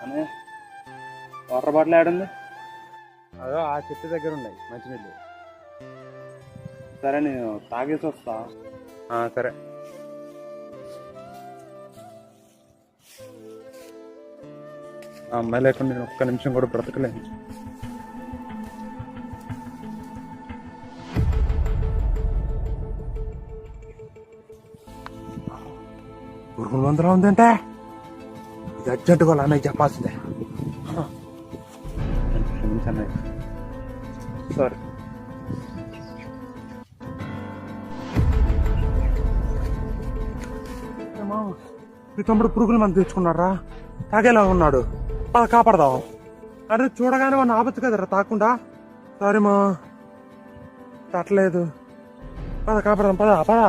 అని water bottle ఆడుంది. అదో ఆ చెట్టు దగ్గర ఉన్నాయి మంచినీళ్ళు. సరే నేను తాగేసి వస్తా. సరే. ఆ అమ్మాయి లేకుండా నేను ఒక్క నిమిషం కూడా బ్రతకలేను. పురుగుల మందులో ఉందంటే ఇది అర్జెంటుగా వాళ్ళ అన్నయ్య చెప్పాల్సిందే. క్షమించండి. సారీ. మీ తమ్ముడు పురుగుల మందు తెచ్చుకున్నారా? తాగేలా ఉన్నాడు. పద కాపాడదాం. అరే చూడగానే వాడిని ఆపచ్చు కదరా తాకుండా. సారీ మా తట్టలేదు. పద కాపాడదాం. పద పద.